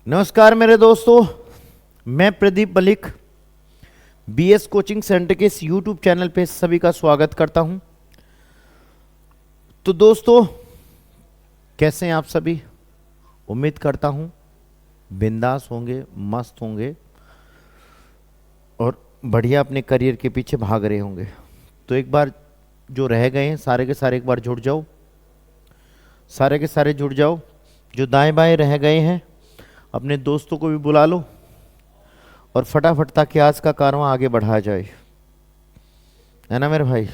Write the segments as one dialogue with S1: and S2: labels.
S1: नमस्कार मेरे दोस्तों, मैं Pradeep Malik BS coaching centre के इस यूट्यूब चैनल पे सभी का स्वागत करता हूं। तो दोस्तों, कैसे हैं आप सभी? उम्मीद करता हूं बिंदास होंगे, मस्त होंगे और बढ़िया अपने करियर के पीछे भाग रहे होंगे। तो एक बार जो रह गए हैं सारे के सारे एक बार जुड़ जाओ, सारे के सारे जुड़ जाओ। जो दाएं बाएं रह गए हैं अपने दोस्तों को भी बुला लो और फटाफट ताकि आज का कारवां आगे बढ़ाया जाए, है ना मेरे भाई?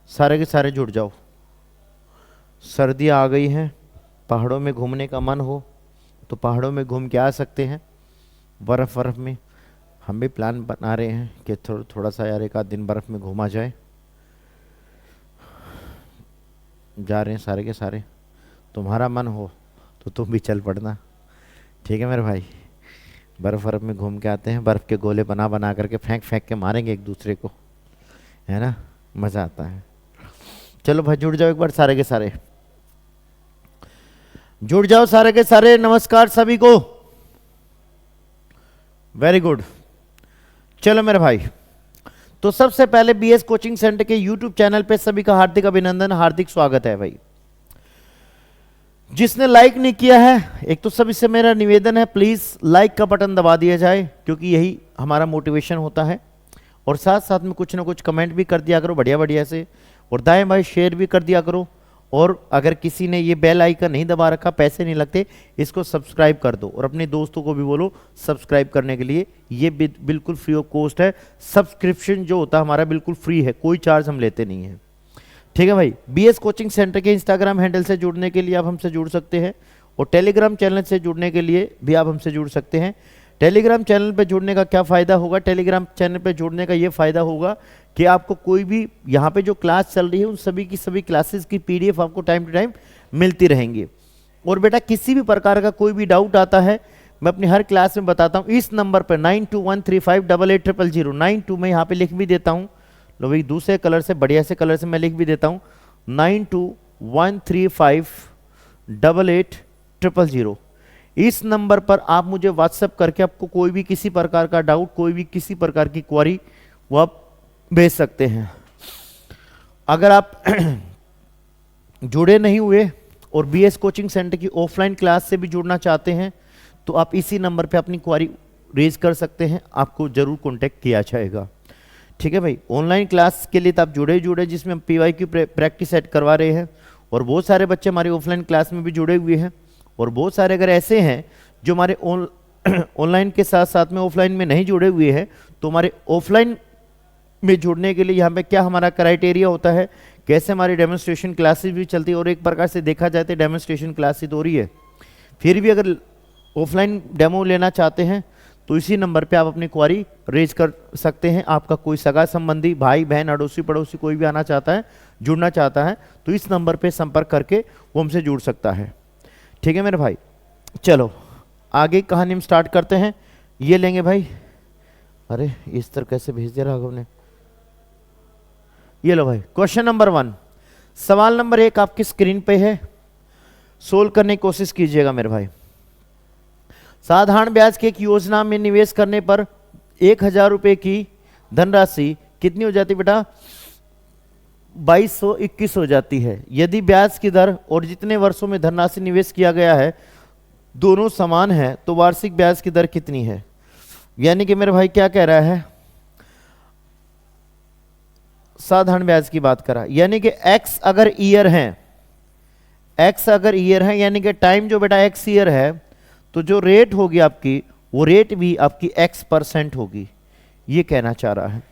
S1: सारे के सारे जुड़ जाओ। सर्दियाँ आ गई हैं, पहाड़ों में घूमने का मन हो तो पहाड़ों में घूम के आ सकते हैं। बर्फ़ बर्फ़ में हम भी प्लान बना रहे हैं कि थोड़ा सा यार एक आध दिन बर्फ़ में घूमा जाए। जा रहे हैं सारे के सारे। तुम्हारा मन हो तो तुम भी चल पड़ना, ठीक है मेरे भाई? बर्फ़ बर्फ़ में घूम के आते हैं, बर्फ़ के गोले बना बना करके फेंक फेंक के मारेंगे एक दूसरे को, है ना? मज़ा आता है। चलो भाई जुड़ जाओ एक बार, सारे के सारे जुड़ जाओ, सारे के सारे। नमस्कार सभी को, वेरी गुड। चलो मेरे भाई, तो सबसे पहले बीएस कोचिंग सेंटर के यूट्यूब चैनल पे सभी का हार्दिक अभिनंदन, हार्दिक स्वागत है भाई। जिसने लाइक नहीं किया है, एक तो सभी से मेरा निवेदन है, प्लीज लाइक का बटन दबा दिया जाए, क्योंकि यही हमारा मोटिवेशन होता है। और साथ साथ में कुछ ना कुछ कमेंट भी कर दिया करो बढ़िया बढ़िया से, और दाएं बाएं शेयर भी कर दिया करो। और अगर किसी ने ये बेल आइकन नहीं दबा रखा, पैसे नहीं लगते, इसको सब्सक्राइब कर दो और अपने दोस्तों को भी बोलो सब्सक्राइब करने के लिए। ये बिल्कुल फ्री ऑफ कॉस्ट है। सब्सक्रिप्शन जो होता है हमारा बिल्कुल फ्री है, कोई चार्ज हम लेते नहीं है, ठीक है भाई? बीएस कोचिंग सेंटर के इंस्टाग्राम हैंडल से जुड़ने के लिए आप हमसे जुड़ सकते हैं, और टेलीग्राम चैनल से जुड़ने के लिए भी आप हमसे जुड़ सकते हैं। टेलीग्राम चैनल पे जुड़ने का क्या फ़ायदा होगा? टेलीग्राम चैनल पे जुड़ने का ये फ़ायदा होगा कि आपको कोई भी यहाँ पे जो क्लास चल रही है उन सभी की सभी क्लासेस की पीडीएफ आपको टाइम टू टाइम मिलती रहेंगी। और बेटा किसी भी प्रकार का कोई भी डाउट आता है, मैं अपनी हर क्लास में बताता हूँ। इस नंबर पर 9213588000 92 में यहाँ पे लिख भी देता हूँ। लो भाई, दूसरे कलर से, बढ़िया से कलर से मैं लिख भी देता हूँ, 9213588000। इस नंबर पर आप मुझे व्हाट्सएप करके आपको कोई भी किसी प्रकार का डाउट, कोई भी किसी प्रकार की क्वेरी वो आप भेज सकते हैं। अगर आप जुड़े नहीं हुए और बीएस कोचिंग सेंटर की ऑफलाइन क्लास से भी जुड़ना चाहते हैं तो आप इसी नंबर पे अपनी क्वेरी रेज कर सकते हैं, आपको जरूर कांटेक्ट किया जाएगा, ठीक है भाई? ऑनलाइन क्लास के लिए तो आप जुड़े जिसमें हम पीवाईक्यू प्रैक्टिस सेट करवा रहे हैं, और बहुत सारे बच्चे हमारी ऑफलाइन क्लास में भी जुड़े हुए हैं। और बहुत सारे अगर ऐसे हैं जो हमारे ऑनलाइन के साथ साथ में ऑफलाइन में नहीं जुड़े हुए हैं, तो हमारे ऑफलाइन में जुड़ने के लिए यहाँ पे क्या हमारा क्राइटेरिया होता है, कैसे हमारी डेमोन्स्ट्रेशन क्लासेस भी चलती है। और एक प्रकार से देखा जाए तो डेमोन्स्ट्रेशन क्लासेस तो हो रही है, फिर भी अगर ऑफलाइन डेमो लेना चाहते हैं तो इसी नंबर पे आप अपनी क्वेरी रेज कर सकते हैं। आपका कोई सगा संबंधी, भाई बहन, अड़ोसी पड़ोसी कोई भी आना चाहता है, जुड़ना चाहता है, तो इस नंबर पे संपर्क करके वो हमसे जुड़ सकता है, ठीक है मेरे भाई? चलो आगे कहानी हम स्टार्ट करते हैं। ये लेंगे भाई, अरे इस तरह कैसे भेज दिया राघव ने। ये लो भाई, क्वेश्चन नंबर 1, सवाल नंबर 1 आपकी स्क्रीन पे है, सोल्व करने की कोशिश कीजिएगा मेरे भाई। साधारण ब्याज की एक योजना में निवेश करने पर 1000 रुपए की धनराशि कितनी हो जाती बेटा? 2221 हो जाती है। यदि ब्याज की दर और जितने वर्षों में धनराशि निवेश किया गया है दोनों समान है तो वार्षिक ब्याज की दर कितनी है? यानी कि मेरे भाई क्या कह रहा है, साधारण ब्याज की बात करा, यानी कि x अगर ईयर है, x अगर ईयर है यानी कि टाइम जो बेटा x ईयर है, तो जो रेट होगी आपकी वो रेट भी आपकी x% होगी, ये कहना चाह रहा है।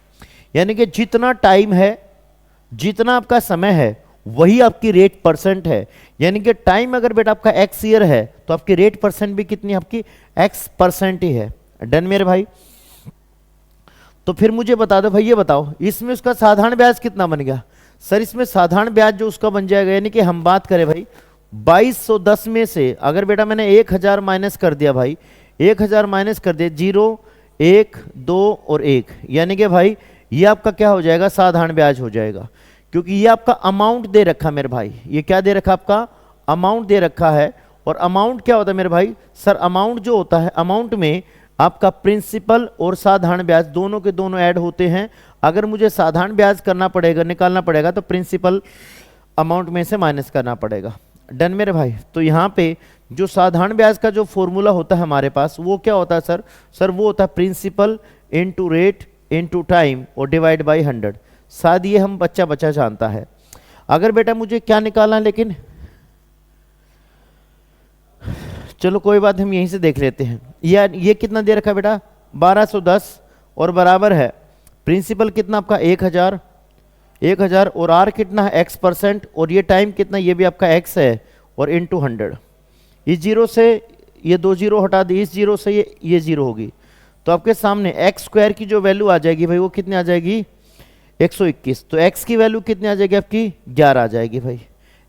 S1: यानी कि जितना टाइम है, जितना आपका समय है, वही आपकी रेट परसेंट है। यानी कि टाइम अगर बेटा आपका x ईयर है तो आपकी रेट परसेंट भी कितनी आपकी x% ही है। डन मेरे भाई? तो फिर मुझे बता दो भाई, ये बताओ इसमें उसका साधारण ब्याज कितना बन गया? सर इसमें साधारण ब्याज जो उसका बन जाएगा, यानी कि हम बात करें भाई 2210 में से अगर बेटा मैंने 1000 माइनस कर दिया भाई, 1000 माइनस कर दिया, 0 1 2 और 1, यानी कि भाई ये आपका क्या हो जाएगा? साधारण ब्याज हो जाएगा, क्योंकि ये आपका अमाउंट दे रखा मेरे भाई। ये क्या दे रखा? आपका अमाउंट दे रखा है। और अमाउंट क्या होता है मेरे भाई? सर अमाउंट जो होता है, अमाउंट में आपका प्रिंसिपल और साधारण ब्याज दोनों के दोनों ऐड होते हैं। अगर मुझे साधारण ब्याज करना पड़ेगा, निकालना पड़ेगा, तो प्रिंसिपल अमाउंट में से माइनस करना पड़ेगा। डन मेरे भाई। तो यहाँ पे जो साधारण ब्याज का जो फॉर्मूला होता है हमारे पास, वो क्या होता है सर? सर वो होता है principal into rate into time और डिवाइड बाई 100। शायद ये हम बच्चा बच्चा जानता है। अगर बेटा मुझे क्या निकालना है, लेकिन चलो कोई बात, हम यहीं से देख लेते हैं। ये कितना दे रखा है बेटा? 1210 और बराबर है प्रिंसिपल कितना आपका 1000 और आर कितना है x%, और ये टाइम कितना, ये भी आपका x है, और इनटू 100। इस जीरो से ये 2 जीरो हटा दी, इस जीरो से ये जीरो होगी, तो आपके सामने x स्क्वायर की जो वैल्यू आ जाएगी भाई, वो कितनी आ जाएगी? 121। तो x की वैल्यू कितनी आ जाएगी आपकी? 11 आ जाएगी भाई।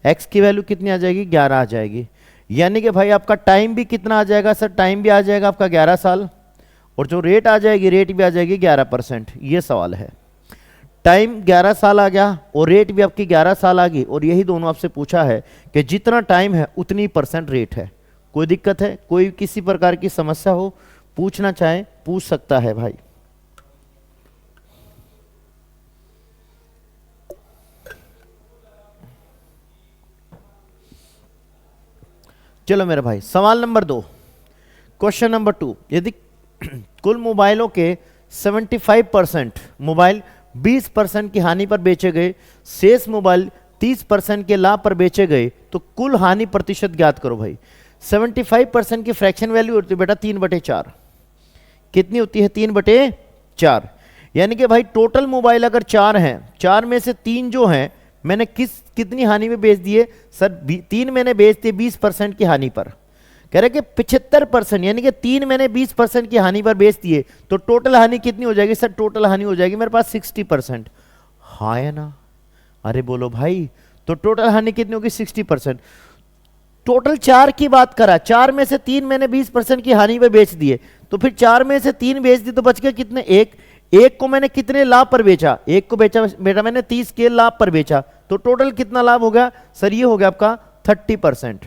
S1: x की वैल्यू कितनी आ जाएगी? 11 आ जाएगी। यानी कि भाई आपका टाइम भी कितना आ जाएगा सर? टाइम भी आ जाएगा आपका 11 साल, और जो रेट आ जाएगी, रेट भी आ जाएगी 11%। ये सवाल है। टाइम 11 साल आ गया और रेट भी आपकी 11 साल आ गई, और यही दोनों आपसे पूछा है कि जितना टाइम है उतनी % रेट है। कोई दिक्कत है? कोई किसी प्रकार की समस्या हो, पूछना चाहे पूछ सकता है भाई। चलो मेरे भाई, सवाल नंबर 2, क्वेश्चन नंबर 2। यदि कुल मोबाइलों के 75% मोबाइल 20% की हानि पर बेचे गए, शेष मोबाइल 30% के लाभ पर बेचे गए, तो कुल हानि प्रतिशत ज्ञात करो भाई। 75% की फ्रैक्शन वैल्यू होती है बेटा 3/4। कितनी होती है? 3/4। यानी कि भाई टोटल मोबाइल अगर 4 हैं, 4 में से 3 जो हैं मैंने कितनी हानि में बेच दिए सर? 3 मैंने बेच दिए 20% की हानि पर। कह रहे कि 75%, यानी कि 3 मैंने 20% की हानि पर बेच दिए, तो टोटल हानि कितनी हो जाएगी सर? टोटल हानि हो जाएगी मेरे पास 60%। हाँ है ना? अरे बोलो भाई, तो टोटल हानि कितनी होगी? 60%। टोटल 4 की बात करा, 4 में से 3 मैंने 20% की हानि पे बेच दिए, तो फिर 4 में से 3 बेच दिए तो बच गए कितने? एक को मैंने कितने लाभ पर बेचा? एक को बेचा बेटा मैंने 30 के लाभ पर बेचा, तो टोटल कितना लाभ हो गया सर? ये हो गया आपका 30%।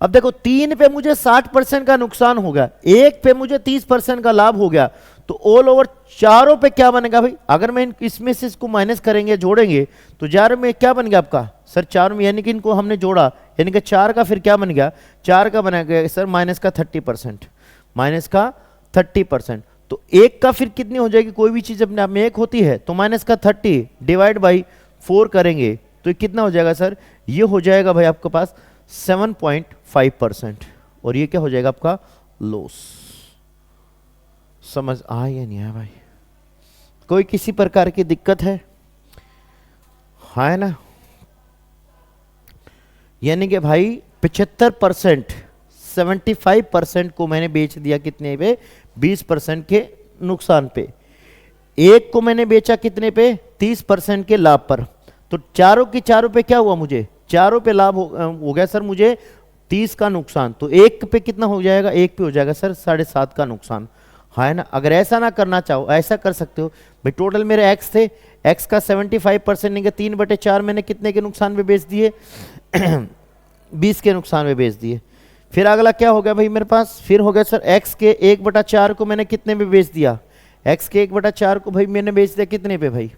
S1: अब देखो 3 पे मुझे 60% का नुकसान हो गया, 1 पे मुझे 30% का लाभ हो गया, तो ऑल ओवर चारों पे क्या बनेगा भाई? अगर मैं इसमें से इसको माइनस करेंगे, जोड़ेंगे, तो 4 में क्या बन गया आपका सर? 4 में, यानी कि इनको हमने जोड़ा, यानी कि 4 का फिर क्या बन गया? 4 का बना गया सर माइनस का 30%, माइनस का 30%। तो 1 का फिर कितनी हो जाएगी? कोई भी चीज अपने आप में 1 होती है, तो माइनस का 30 डिवाइड बाई 4 करेंगे तो कितना हो जाएगा सर? ये हो जाएगा भाई आपके पास 7.5%, और ये क्या हो जाएगा आपका? लॉस। समझ आया या नहीं आया भाई? कोई किसी प्रकार की दिक्कत है? हाँ है ना? यानी कि भाई 75%, 75% को मैंने बेच दिया कितने पे? 20% के नुकसान पे। 1 को मैंने बेचा कितने पे? 30% के लाभ पर। तो चारों की चारों पे क्या हुआ? मुझे चारों पे लाभ हो गया सर मुझे 30 का नुकसान, तो 1 पे कितना हो जाएगा? 1 पे हो जाएगा सर 7.5 का नुकसान। हाँ है ना? अगर ऐसा ना करना चाहो, ऐसा कर सकते हो भाई। टोटल मेरे x थे, x का 75% नहीं, 3/4 मैंने कितने के नुकसान पे बेच दिए? 20 के नुकसान पे बेच दिए। फिर अगला क्या हो गया भाई मेरे पास? फिर हो गया सर x के 1/4 को मैंने कितने पे बेच दिया? x के 1/4 को भाई मैंने बेच दिया कितने पे भाई?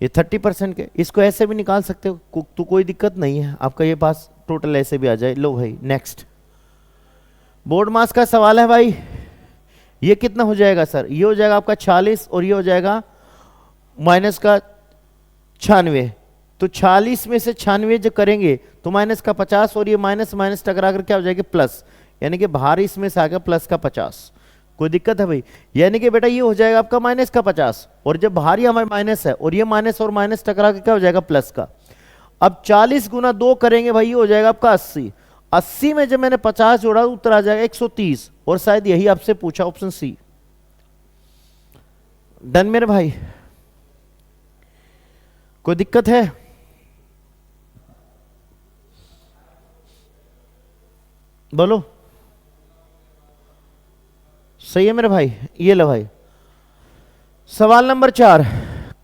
S1: ये 30% के। इसको ऐसे भी निकाल सकते हो, तो कोई दिक्कत नहीं है आपका, ये पास टोटल ऐसे भी आ जाए। लो भाई नेक्स्ट, बोर्ड मास का सवाल है भाई। ये कितना हो जाएगा सर? ये हो जाएगा आपका 46, और ये हो जाएगा माइनस का 96। तो 46 में से 96 जो करेंगे तो माइनस का 50, और ये माइनस माइनस टकरा कर क्या हो जाएगा? प्लस, यानी कि बाहर इसमें से आ गया प्लस का 50। कोई दिक्कत है भाई? यानी कि बेटा ये हो जाएगा आपका माइनस का 50, और जब बाहर ही हमारे माइनस है, और ये माइनस और माइनस टकरा के क्या हो जाएगा? प्लस का। अब 40 गुना 2 करेंगे भाई, ये हो जाएगा आपका 80। 80 में जब मैंने 50 जोड़ा, उत्तर आ जाएगा 130, और शायद यही आपसे पूछा, ऑप्शन सी। डन मेरे भाई? कोई दिक्कत है? बोलो। सही है मेरे भाई? ये लो भाई सवाल नंबर 4,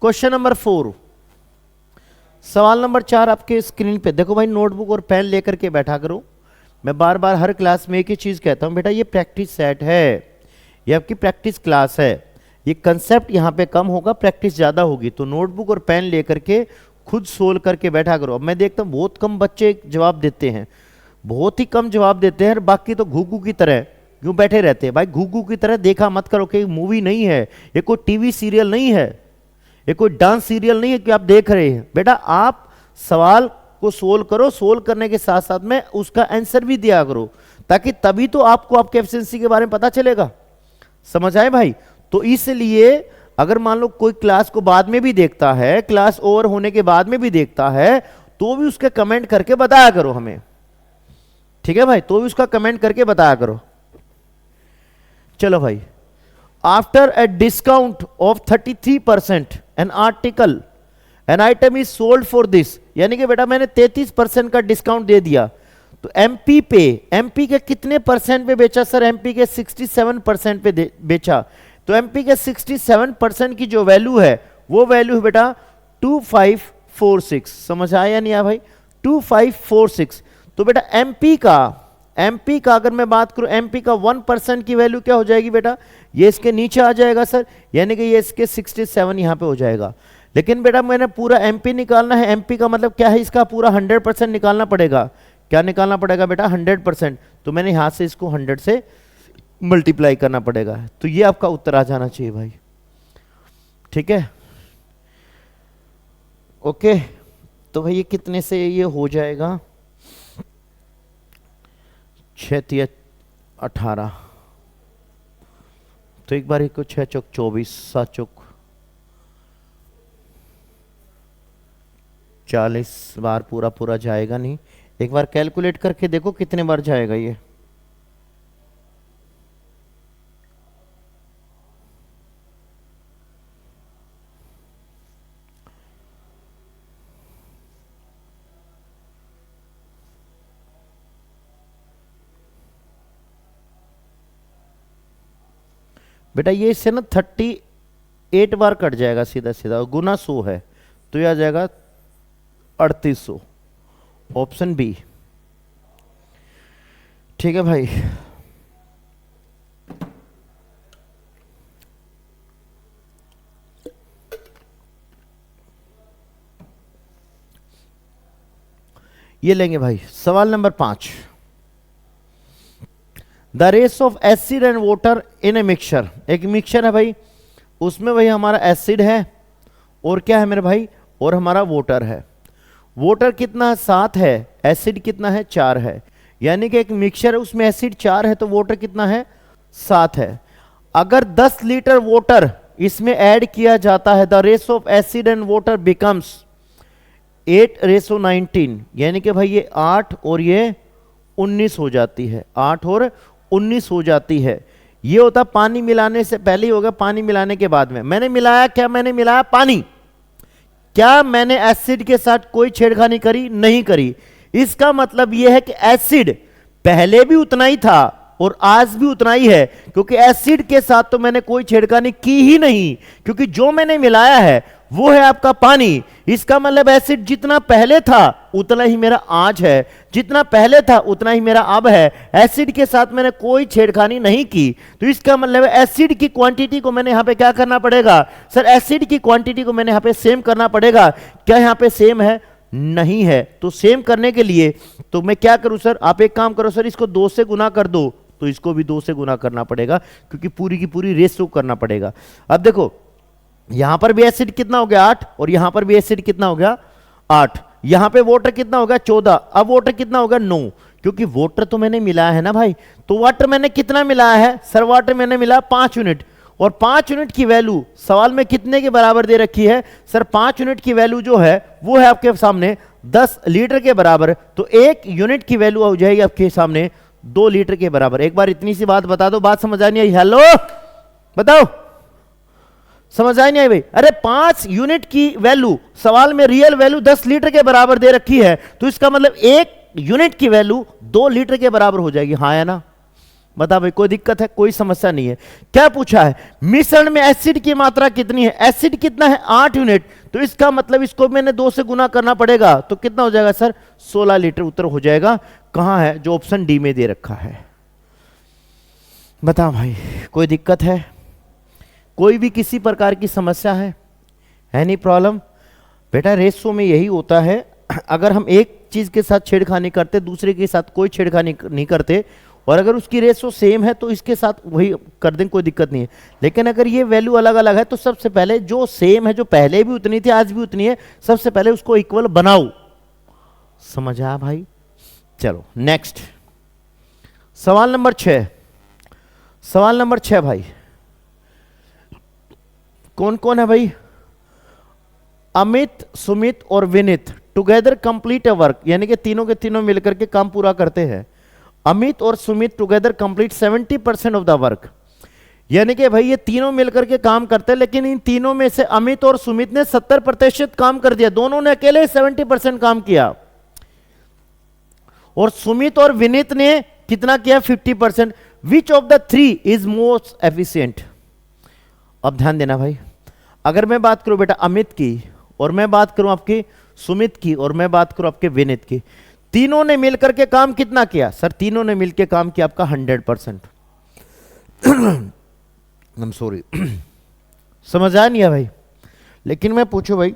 S1: क्वेश्चन नंबर 4। सवाल नंबर 4 आपके स्क्रीन पे देखो भाई, नोटबुक और पेन लेकर के बैठा करो। मैं बार बार हर क्लास में एक ही चीज कहता हूं, बेटा ये प्रैक्टिस सेट है, ये आपकी प्रैक्टिस क्लास है। ये कंसेप्ट यहाँ पे कम होगा, प्रैक्टिस ज्यादा होगी। तो नोटबुक और पेन लेकर के खुद सोल्व करके बैठा करो। अब मैं देखता हूँ बहुत कम बच्चे जवाब देते हैं, बहुत ही कम जवाब देते हैं, बाकी तो घुघू की तरह क्यों बैठे रहते हैं। भाई घुघू की तरह देखा मत करो कि मूवी नहीं है, ये कोई टीवी सीरियल नहीं है, ये कोई डांस सीरियल नहीं है कि आप देख रहे हैं। बेटा आप सवाल को सोल्व करो, सोल्व करने के साथ साथ में उसका आंसर भी दिया करो, ताकि तभी तो आपको आपके एफिशिएंसी के बारे में पता चलेगा। समझ आए भाई? तो इसलिए अगर मान लो कोई क्लास को बाद में भी देखता है, क्लास ओवर होने के बाद में भी देखता है, तो भी उसके कमेंट करके बताया करो हमें, ठीक है भाई? तो भी उसका कमेंट करके बताया करो। चलो भाई, after a discount of 33% an item is sold for this, यानी कि बेटा मैंने 33% का डिस्काउंट दे दिया, तो एमपी के कितने परसेंट पे बेचा सर? एमपी के 67% पे बेचा। तो एमपी के 67% की जो वैल्यू है वो वैल्यू है बेटा 2546। समझ आया नहीं आया भाई? 2546। तो बेटा एमपी का अगर मैं बात करूं, एमपी का 1% की वैल्यू क्या हो जाएगी बेटा? ये इसके नीचे आ जाएगा सर, यानी कि ये इसके 67 यहां पे हो जाएगा। लेकिन बेटा मैंने पूरा एमपी निकालना है, एमपी का मतलब क्या है? इसका पूरा 100% निकालना पड़ेगा। क्या निकालना पड़ेगा बेटा? 100%। तो मैंने यहां से इसको 100 से मल्टीप्लाई करना पड़ेगा। तो ये आपका उत्तर आ जाना चाहिए भाई, ठीक है? ओके, तो भाई ये कितने से ये हो जाएगा? 6 × 18, तो एक बार 6 चौक 24, 7 चौक 40 बार पूरा जाएगा नहीं। एक बार कैलकुलेट करके देखो कितने बार जाएगा ये। बेटा ये इससे ना 38 बार कट जाएगा सीधा सीधा, गुना 100 है, तो यह आ जाएगा 3800। ऑप्शन बी, ठीक है भाई? ये लेंगे भाई सवाल number 5। The race of acid and water in a mixture, एक मिक्सचर है भाई, उसमें भाई हमारा एसिड है और क्या है मेरे भाई? और हमारा वाटर है। वाटर कितना है? 7 है। एसिड कितना है? 4 है। यानी कि एक मिक्सचर है, उसमें एसिड 4 है, तो वाटर कितना है? 7 है। अगर 10 लीटर वाटर इसमें ऐड किया जाता है, the race of acid and water becomes 8:19, यानी कि भाई ये 8 और ये 19 हो जाती है, 8 और 19 हो जाती है। ये होता पानी मिलाने से पहले ही होगा, पानी मिलाने के बाद में। मैंने मिलाया क्या? मैंने मिलाया पानी। क्या मैंने एसिड के साथ कोई छेड़खानी करी? नहीं करी। इसका मतलब यह है कि एसिड पहले भी उतना ही था और आज भी उतना ही है, क्योंकि एसिड के साथ तो मैंने कोई छेड़खानी की ही नहीं, क्योंकि जो मैंने मिलाया है वो है आपका पानी। इसका मतलब एसिड जितना पहले था उतना ही मेरा आज है, जितना पहले था उतना ही मेरा अब है। एसिड के साथ मैंने कोई छेड़खानी नहीं की, तो इसका मतलब एसिड की क्वांटिटी को मैंने यहां पे क्या करना पड़ेगा? सर एसिड की क्वांटिटी को मैंने यहां पे सेम करना पड़ेगा। क्या यहां पे सेम है? नहीं है। तो सेम करने के लिए तो मैं क्या करूं सर? आप एक काम करो सर, इसको 2 से गुना कर दो, तो इसको भी 2 से गुना करना पड़ेगा, क्योंकि पूरी की पूरी रेशो करना पड़ेगा। अब देखो यहां पर भी एसिड कितना हो गया? 8, और यहां पर भी एसिड कितना हो गया? 8। यहां पे वाटर कितना हो गया? 14। अब वाटर कितना होगा? 9, क्योंकि वाटर तो मैंने मिलाया है ना भाई। तो वाटर मैंने कितना मिलाया है सर? वाटर मैंने मिला 5 यूनिट, और 5 यूनिट की वैल्यू सवाल में कितने के बराबर दे रखी है सर? 5 यूनिट की वैल्यू जो है वो है आपके सामने 10 लीटर के बराबर। तो 1 यूनिट की वैल्यू हो जाएगी आपके सामने 2 लीटर के बराबर। एक बार इतनी सी बात बता दो, बात समझ आई नहीं आई? हेलो बताओ, समझ आई नहीं आई भाई? अरे 5 यूनिट की वैल्यू सवाल में रियल वैल्यू 10 लीटर के बराबर दे रखी है, तो इसका मतलब 1 यूनिट की वैल्यू 2 लीटर के बराबर हो जाएगी। हाँ या ना? बता भाई, कोई दिक्कत है? कोई समस्या नहीं है। क्या पूछा है? मिश्रण में एसिड की मात्रा कितनी है? एसिड कितना है? 8 यूनिट। तो इसका मतलब इसको मैंने 2 से गुना करना पड़ेगा, तो कितना हो जाएगा सर? 16 लीटर उत्तर हो जाएगा। कहां है? जो ऑप्शन डी में दे रखा है। बता भाई, कोई दिक्कत है? कोई भी किसी प्रकार की समस्या है नहीं प्रॉब्लम? बेटा रेशो में यही होता है, अगर हम एक चीज के साथ छेड़खानी करते, दूसरे के साथ कोई छेड़खानी नहीं करते, और अगर उसकी रेशो सेम है तो इसके साथ वही कर दें, कोई दिक्कत नहीं है। लेकिन अगर ये वैल्यू अलग अलग है तो सबसे पहले जो सेम है, जो पहले भी उतनी थी आज भी उतनी है, सबसे पहले उसको इक्वल बनाओ। समझ आया भाई? चलो नेक्स्ट सवाल नंबर 6। सवाल नंबर 6 भाई, कौन कौन है भाई? अमित, सुमित और Vineet together complete a work, यानी कि तीनों के तीनों मिलकर के काम पूरा करते हैं। अमित और Sumit together complete 70% of the work, यानी कि भाई ये तीनों मिलकर के काम करते हैं, लेकिन इन तीनों में से अमित और सुमित ने 70% काम कर दिया, दोनों ने अकेले 70% काम किया। और सुमित और विनीत ने कितना किया? 50%। Which of the three is most efficient? अब ध्यान देना भाई, अगर मैं बात करूं बेटा अमित की, और मैं बात करूं आपकी सुमित की, और मैं बात करूं आपके विनीत की, तीनों ने मिलकर के काम कितना किया? सर तीनों ने मिलकर काम किया आपका 100%। आई एम सॉरी, समझ आया नहीं है भाई? लेकिन मैं पूछूं भाई,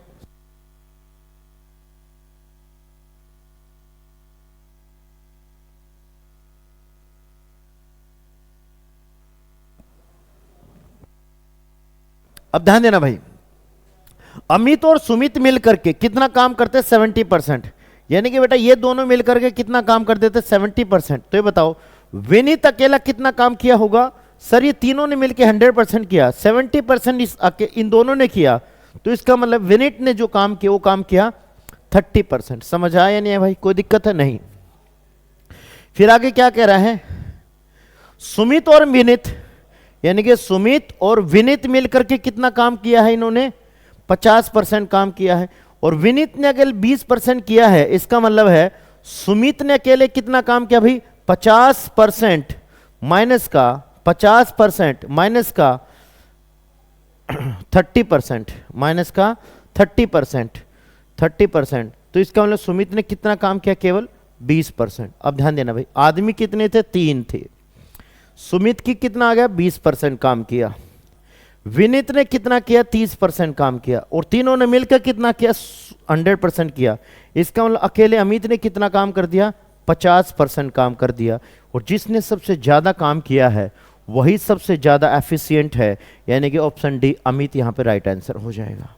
S1: अब ध्यान देना भाई, अमित और सुमित मिलकर के कितना काम करते? 70%। यानी कि बेटा ये दोनों मिलकर के कितना काम कर देते? 70%। तो ये बताओ विनीत अकेला कितना काम किया होगा? सर ये तीनों ने मिलकर 100% किया, 70% इन दोनों ने किया, तो इसका मतलब विनीत ने जो काम किया वो काम किया 30%। समझ आया नहीं है भाई? कोई दिक्कत है? नहीं। फिर आगे क्या कह रहा है? सुमित और विनीत, यानी कि सुमित और विनीत मिलकर के कितना काम किया है? इन्होंने 50% काम किया है, और विनीत ने अगर 20% किया है, इसका मतलब है सुमित ने अकेले कितना काम किया भाई? 50% माइनस का 50% माइनस का 30% माइनस का 30%। तो इसका मतलब सुमित ने कितना काम किया? केवल 20%। अब ध्यान देना भाई, आदमी कितने थे? 3 थे। सुमित की कितना आ गया? 20% काम किया। विनीत ने कितना किया? 30% काम किया, और तीनों ने मिलकर कितना किया? 100% किया। इसका मतलब अकेले अमित ने कितना काम कर दिया? 50% काम कर दिया। और जिसने सबसे ज्यादा काम किया है वही सबसे ज्यादा एफिशिएंट है, यानी कि ऑप्शन डी अमित यहां पे राइट आंसर हो जाएगा।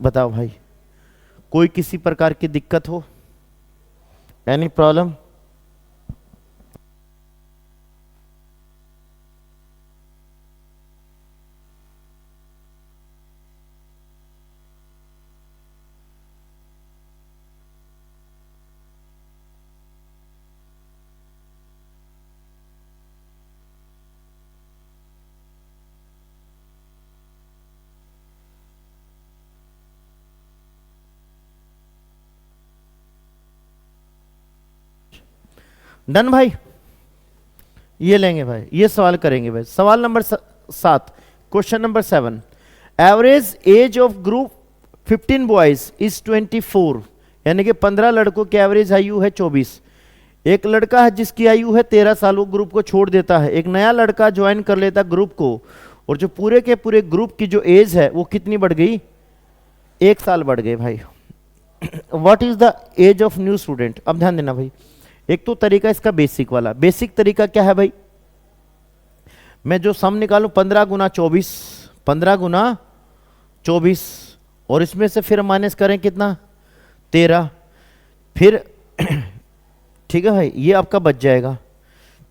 S1: बताओ भाई, कोई किसी प्रकार की दिक्कत हो? Any problem? डन भाई? ये लेंगे भाई, ये सवाल करेंगे भाई। सवाल number 7, question number 7। Average age of group 15 boys is 24, यानी कि 15 लड़कों की एवरेज आयु है 24। एक लड़का है जिसकी आयु है 13 साल, वो ग्रुप को छोड़ देता है। एक नया लड़का ज्वाइन कर लेता ग्रुप को, और जो पूरे के पूरे ग्रुप की जो एज है वो कितनी बढ़ गई? 1 साल बढ़ गए भाई। What is the age of new student? अब ध्यान देना भाई, एक तो तरीका इसका बेसिक वाला। बेसिक तरीका क्या है भाई? मैं जो सम निकालूं 15 गुना 24, 15 गुना 24, और इसमें से फिर माइनस करें कितना? 13। फिर ठीक है भाई, ये आपका बच जाएगा।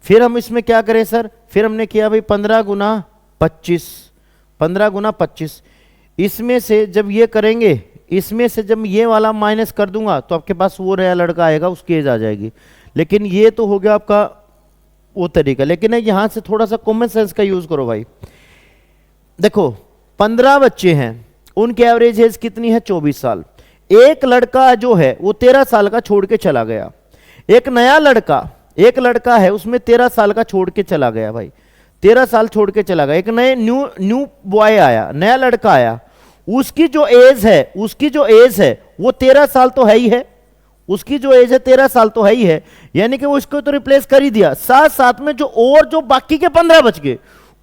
S1: फिर हम इसमें क्या करें सर? फिर हमने किया भाई 15 गुना 25, 15 गुना 25। इसमें से जब ये करेंगे, इसमें से जब ये वाला माइनस कर दूंगा तो आपके पास वो नया लड़का आएगा, उसकी एज आ जाएगी। लेकिन ये तो हो गया आपका वो तरीका। लेकिन यहां से थोड़ा सा कॉमन सेंस का यूज करो भाई। देखो 15 बच्चे हैं, उनकी एवरेज एज कितनी है? 24 साल। एक लड़का जो है वो 13 साल का छोड़ के चला गया। एक नया लड़का, एक लड़का है उसमें 13 साल का छोड़ के चला गया भाई, 13 साल छोड़ के चला गया। एक नए न्यू बॉय आया, नया लड़का आया, उसकी जो एज है, उसकी जो एज है वो 13 साल तो है ही है, उसकी जो एज है 13 साल तो है ही है, यानी कि वो इसको तो रिप्लेस कर ही दिया। साथ साथ में जो और जो बाकी के 15 बच गए,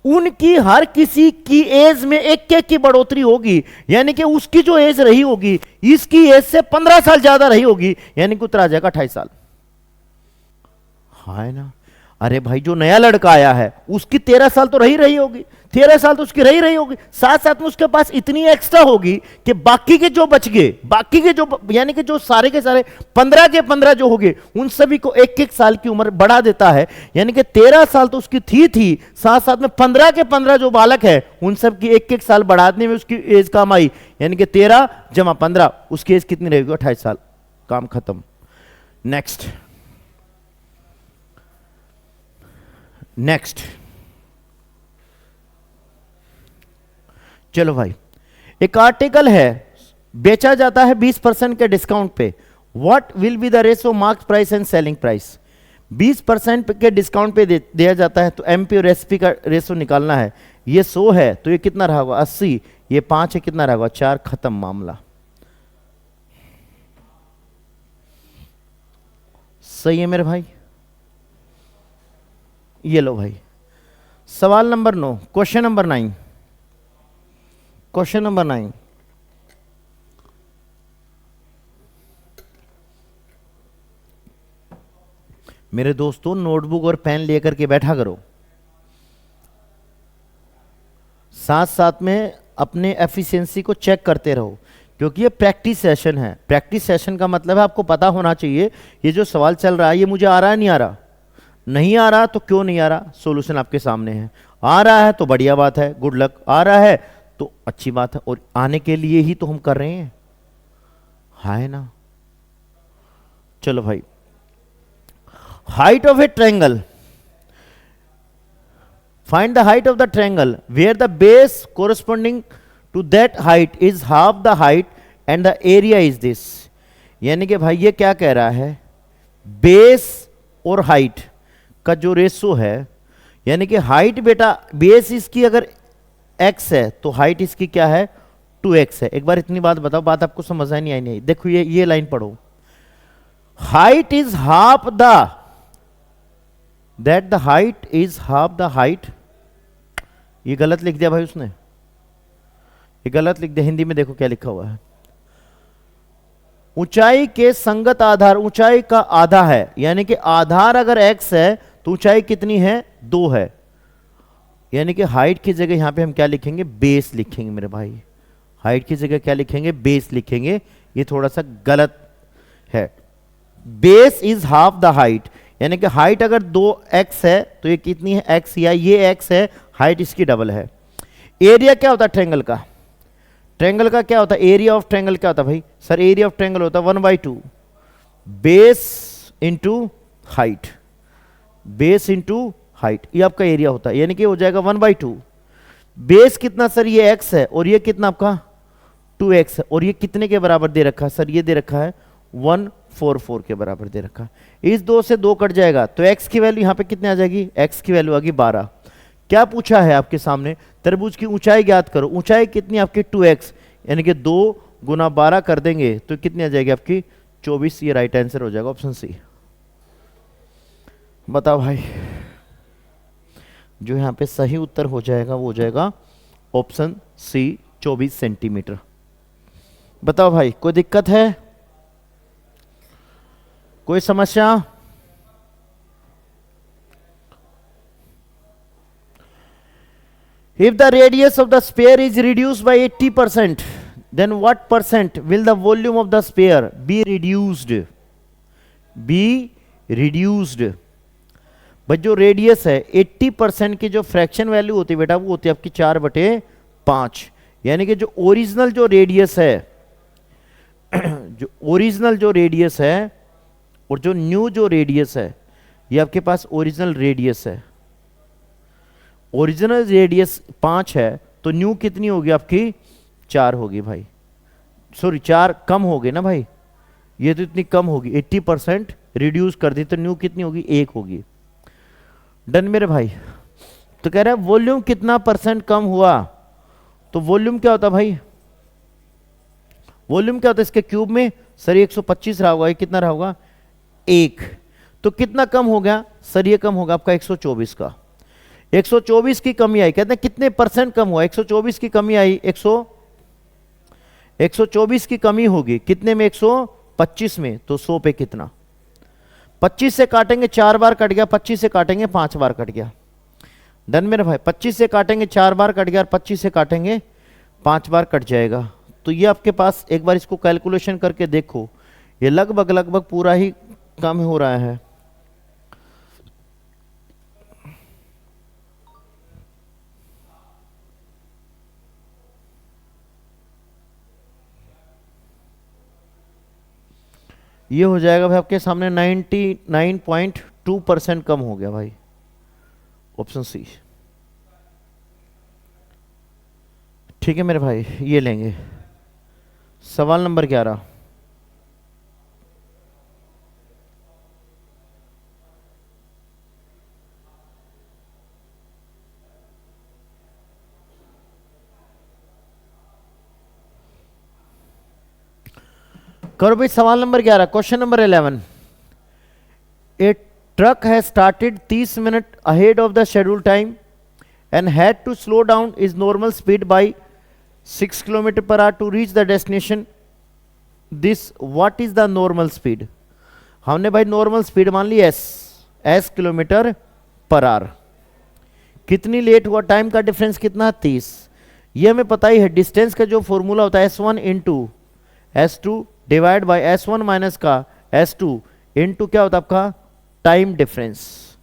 S1: उनकी हर किसी की एज में एक एक की बढ़ोतरी होगी, यानी कि उसकी जो एज रही होगी इसकी एज से 15 साल ज्यादा रही होगी, यानी कि उतरा जाएगा 28 साल। हाँ है ना। अरे भाई जो नया लड़का आया है उसकी 13 साल तो रही होगी, 13 साल तो उसकी रही होगी, साथ साथ में उसके पास इतनी एक्स्ट्रा होगी कि बाकी के जो बच गए, बाकी के जो यानी कि जो सारे के सारे 15 के 15 जो हो गए उन सभी को एक एक साल की उम्र बढ़ा देता है, यानी कि 13 साल तो उसकी थी, साथ साथ में 15 के 15 जो बालक है उन सब की एक एक साल बढ़ाने में उसकी एज काम आई, यानी कि 13 जमा 15 उसकी एज कितनी रहेगी? 28 साल। काम खत्म। नेक्स्ट चलो भाई, एक आर्टिकल है बेचा जाता है 20% के डिस्काउंट पे, what will be the ratio mark price and selling price? 20% के डिस्काउंट पे दिया जाता है, तो एमपी और एसपी का रेशो निकालना है। ये 100 है तो ये कितना रहा होगा? 80। ये 5 है, कितना रहा होगा? 4। खत्म मामला। सही है मेरे भाई? ये लो भाई, सवाल number 9, question number 9, question number 9। मेरे दोस्तों नोटबुक और पेन लेकर के बैठा करो, साथ साथ में अपने एफिशिएंसी को चेक करते रहो, क्योंकि ये प्रैक्टिस सेशन है। प्रैक्टिस सेशन का मतलब है आपको पता होना चाहिए ये जो सवाल चल रहा है ये मुझे आ रहा है नहीं आ रहा, नहीं आ रहा तो क्यों नहीं आ रहा, सॉल्यूशन आपके सामने है। आ रहा है तो बढ़िया बात है, गुड लक, आ रहा है तो अच्छी बात है, और आने के लिए ही तो हम कर रहे हैं, है ना। चलो भाई, height of a triangle, find the height of the triangle where the base corresponding to that height is half the height and the area is this. यानी कि भाई ये क्या कह रहा है, बेस और हाइट का जो रेशो है, यानी कि हाइट बेटा बेस इसकी अगर x है तो हाइट इसकी क्या है? 2x है। एक बार इतनी बात बताओ, बात आपको समझ आई नहीं आई? नहीं। देखो ये लाइन पढ़ो, height is half the, that the height is half the height. ये गलत लिख दिया भाई उसने, ये गलत लिख दिया। हिंदी में देखो क्या लिखा हुआ है, ऊंचाई के संगत आधार, ऊंचाई का आधा है, यानी कि आधार अगर x है तो ऊंचाई कितनी है? 2 है, यानी कि हाइट की जगह यहां पे हम क्या लिखेंगे? बेस लिखेंगे मेरे भाई। हाइट की जगह क्या लिखेंगे? बेस लिखेंगे। ये थोड़ा सा गलत है। Base is half the height, यानी कि हाइट अगर 2x है तो ये कितनी है? x, या ये x है, हाइट इसकी डबल है। एरिया क्या होता है ट्रायंगल का? ट्रायंगल का क्या होता है? एरिया ऑफ ट्रायंगल क्या होता है भाई? सर एरिया ऑफ ट्रायंगल होता है 1/2 base into height, base into height, ये आपका एरिया होता है, यानी कि हो जाएगा 1/2। बेस कितना सर? ये x है, और ये कितना आपका? 2x है, और ये कितने के बराबर दे रखा है सर? ये दे रखा है 144 के बराबर दे रखा है। इस 2 से 2 कट जाएगा तो x की वैल्यू यहां पे कितने आ जाएगी? x की वैल्यू आ गई 12। क्या पूछा है आपके सामने? तरबूज की ऊंचाई ज्ञात करो। ऊंचाई कितनी आपकी? 2x, यानी कि 2 गुना 12 कर देंगे तो कितनी आ जाएगी आपकी? 24। ये राइट आंसर हो जाएगा, ऑप्शन सी। बताओ भाई, जो यहां पे सही उत्तर हो जाएगा वो हो जाएगा ऑप्शन सी, 24 सेंटीमीटर। बताओ भाई, कोई दिक्कत है? कोई समस्या? If the radius of the sphere is reduced by 80%, then what percent will the volume of the sphere be reduced? Be reduced. But जो रेडियस है 80% की जो फ्रैक्शन वैल्यू होती है बेटा वो होती है आपकी 4/5, यानी कि जो ओरिजिनल जो रेडियस है जो ओरिजिनल जो रेडियस है और जो न्यू जो रेडियस है, ये आपके पास ओरिजिनल रेडियस है। ओरिजिनल रेडियस 5 है तो न्यू कितनी होगी आपकी? 4 होगी भाई। सॉरी 4 कम हो गई ना भाई, ये तो इतनी कम होगी, 80% रिड्यूस कर दी तो न्यू कितनी होगी? 1 होगी। डन मेरे भाई। तो कह रहा है वॉल्यूम कितना % कम हुआ, तो वॉल्यूम क्या होता है भाई? वॉल्यूम क्या होता है इसके क्यूब में? सर ये 125 रहा होगा, ये कितना रहा होगा? 1। तो कितना कम हो गया सर? ये कम होगा आपका 124 का। 124 की कमी आई, कहते हैं कितने परसेंट कम हुआ? 124 की कमी आई, 124 की कमी होगी कितने में? 125 में। तो 100 पे कितना? 25 से काटेंगे 4 बार कट गया, 25 से काटेंगे 5 बार कट गया। डन मेरे भाई। 25 से काटेंगे 4 बार कट गया और 25 से काटेंगे 5 बार कट जाएगा। तो ये आपके पास एक बार इसको कैलकुलेशन करके देखो, ये लगभग लगभग पूरा ही कम हो रहा है। ये हो जाएगा भाई आपके सामने 99.2% कम हो गया भाई, ऑप्शन सी। ठीक है मेरे भाई, ये लेंगे। सवाल नंबर 11। करो भाई सवाल नंबर 11, question number 11। A truck has started 30 minute ahead of the schedule time and had to slow down is normal speed by 6 kilometre per hour to reach the destination. This what is the normal speed? हमने भाई normal speed मान ली S kilometre per hour. कितनी late हुआ? Time का difference कितना? 30। ये हमें पता ही है, डिस्टेंस का जो फॉर्मूला होता है S1 into S2 divide by S1 minus का S2 इंटू क्या होता है आपका? Time difference.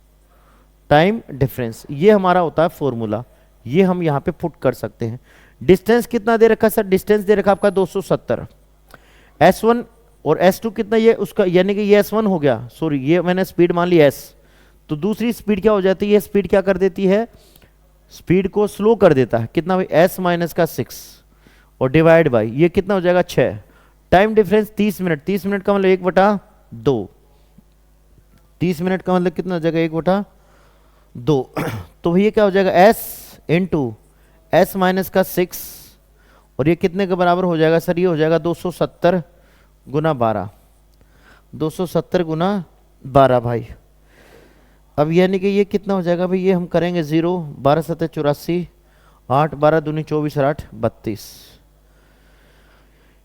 S1: टाइम डिफरेंस ये हमारा होता है फॉर्मूला, ये हम यहां पे पुट कर सकते हैं। डिस्टेंस कितना दे रखा सर? डिस्टेंस दे रखा आपका 270। S1 और S2 कितना ये उसका, यानी कि ये S1 हो गया, सॉरी ये मैंने स्पीड मान ली S। तो दूसरी स्पीड क्या हो जाती है? स्पीड क्या कर देती है? स्पीड को स्लो कर देता है। कितना भाई? S माइनस का 6 और डिवाइड बाई ये कितना हो जाएगा? 6। Time difference 30 minute. 30 मिनट का मतलब 1/2। 30 मिनट का मतलब कितना हो जाएगा? 1/2। तो ये क्या हो जाएगा? S इंटू S माइनस का 6 और ये कितने के बराबर हो जाएगा सर? ये हो जाएगा 270 गुना 12। 270 गुना 12 भाई। अब यानी कि ये कितना हो जाएगा भाई? ये हम करेंगे 0, 12 7 84, 8 12 दूनी 24 और 8 32।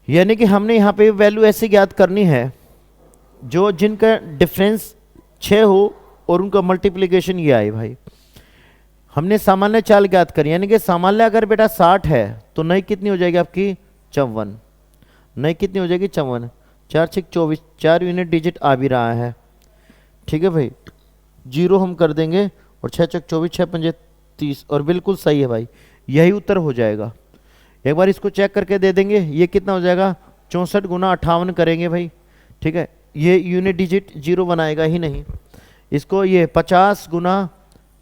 S1: यानी कि हमने यहाँ पे वैल्यू ऐसे ज्ञात करनी है जो जिनका डिफरेंस 6 हो और उनका मल्टीप्लिकेशन ये आए भाई। हमने सामान्य चाल ज्ञात करी, यानी कि सामान्य अगर बेटा 60 है तो नई कितनी हो जाएगी आपकी? 54। नई कितनी हो जाएगी? 54। 4 6 24, 4 यूनिट डिजिट आ भी रहा है। ठीक है भाई, 0 हम कर देंगे और 6 6 24, 6 5 30 और बिल्कुल सही है भाई, यही उत्तर हो जाएगा। एक बार इसको चेक करके दे देंगे, ये कितना हो जाएगा? 64 गुना 58 करेंगे भाई। ठीक है, ये यूनिट डिजिट 0 बनाएगा ही नहीं। इसको ये 50 गुना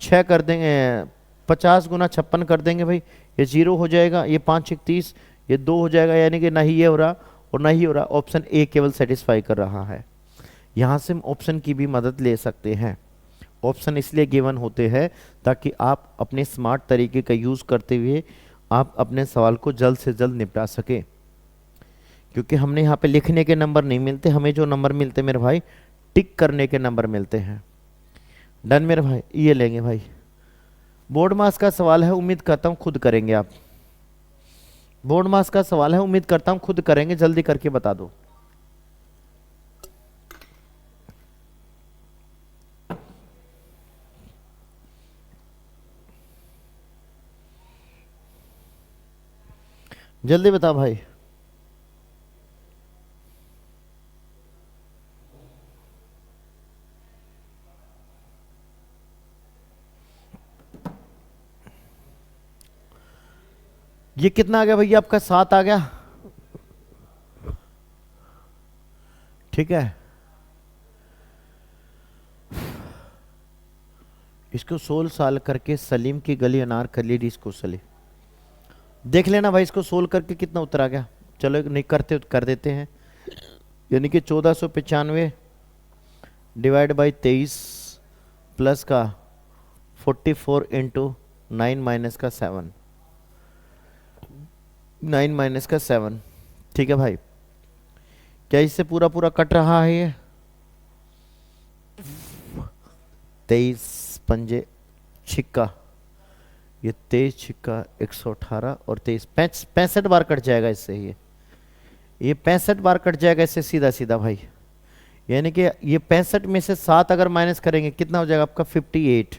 S1: 6 कर देंगे, 50 गुना 56 कर देंगे भाई, ये 0 हो जाएगा। ये 5 6 30, ये 2 हो जाएगा, यानी कि ना ही ये हो रहा और ना ही हो रहा। ऑप्शन ए केवल सेटिस्फाई कर रहा है। यहाँ से हम ऑप्शन की भी मदद ले सकते हैं। ऑप्शन इसलिए गिवन होते हैं ताकि आप अपने स्मार्ट तरीके का यूज़ करते हुए आप अपने सवाल को जल्द से जल्द निपटा सके। क्योंकि हमने यहाँ पे लिखने के नंबर नहीं मिलते, हमें जो नंबर मिलते मेरे भाई टिक करने के नंबर मिलते हैं। डन मेरे भाई, ये लेंगे भाई। बोर्ड मास का सवाल है, उम्मीद करता हूँ खुद करेंगे आप। बोर्ड मास का सवाल है, उम्मीद करता हूँ खुद करेंगे, जल्दी करके बता दो। जल्दी बता भाई। ये कितना आ गया भैया आपका? 7 आ गया। ठीक है, इसको 16 साल करके सलीम की गली अनार खली इसको सली देख लेना भाई। इसको सोल्व करके कितना उत्तर आ गया? चलो नहीं करते तो कर देते हैं। यानी कि 1495 डिवाइड बाई 23 प्लस का 44 इंटू 9 माइनस का 7, 9 माइनस का 7। ठीक है भाई, क्या इससे पूरा पूरा कट रहा है ये? 23 पंजे छिक्का, ये 23 छिक्का 118 और 23 65 बार कट जाएगा इससे। ये 65 बार कट जाएगा इससे सीधा सीधा भाई। यानी कि ये 65 में से 7 अगर माइनस करेंगे कितना हो जाएगा आपका 58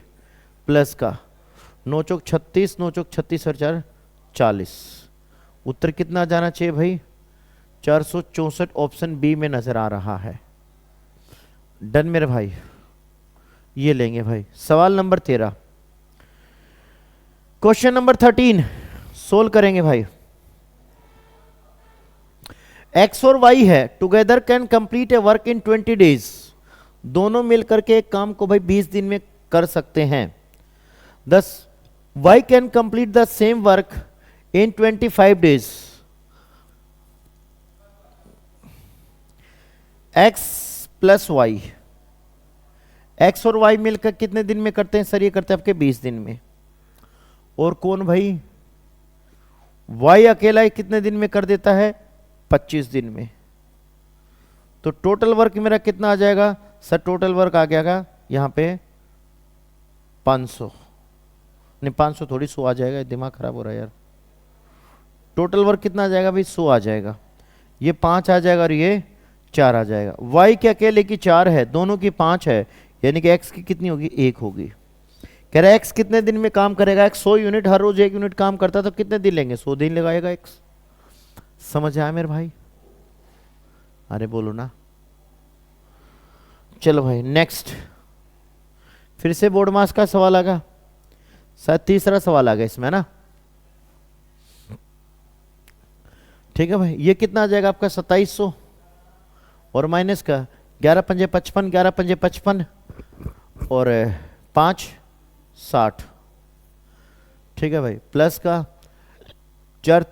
S1: प्लस का 9 चौक 36, 9 चौक 36 और 4 40। उत्तर कितना जाना चाहिए भाई? 464 ऑप्शन बी में नजर आ रहा है। डन मेरे भाई, ये लेंगे भाई। सवाल नंबर 13, क्वेश्चन नंबर 13 सोल्व करेंगे भाई। एक्स और वाई है, together can complete A work in 20 days. दोनों मिलकर के एक काम को भाई 20 दिन में कर सकते हैं। दस Y can complete the same work in 25 days. X plus Y, X और वाई मिलकर कितने दिन में करते हैं सर? ये करते हैं आपके 20 दिन में। और कौन भाई? वाई अकेला कितने दिन में कर देता है? 25 दिन में। तो टोटल वर्क मेरा कितना आ जाएगा सर? टोटल वर्क आ गया यहां पे 500, नहीं 500 थोड़ी 100 आ जाएगा, दिमाग खराब हो रहा है यार। टोटल वर्क कितना आ जाएगा भाई? 100 आ जाएगा। ये 5 आ जाएगा और ये 4 आ जाएगा। वाई के अकेले की 4 है, दोनों की 5 है, यानी कि एक्स की कितनी होगी? 1 होगी। कह रहा है एक्स कितने दिन में काम करेगा? एक्स 100 यूनिट हर रोज 1 यूनिट काम करता तो कितने दिन लेंगे? 100 दिन लगाएगा एक्स। समझ आया मेरे भाई? अरे बोलो ना। चलो भाई नेक्स्ट, फिर से बोर्ड मास का सवाल आ गया, शायद तीसरा सवाल आ गया इसमें ना। ठीक है भाई, ये कितना आ जाएगा आपका? 2700 और माइनस का 11 पंजे 55, 11 पंजे 55 और 5 60। ठीक है भाई, प्लस का 4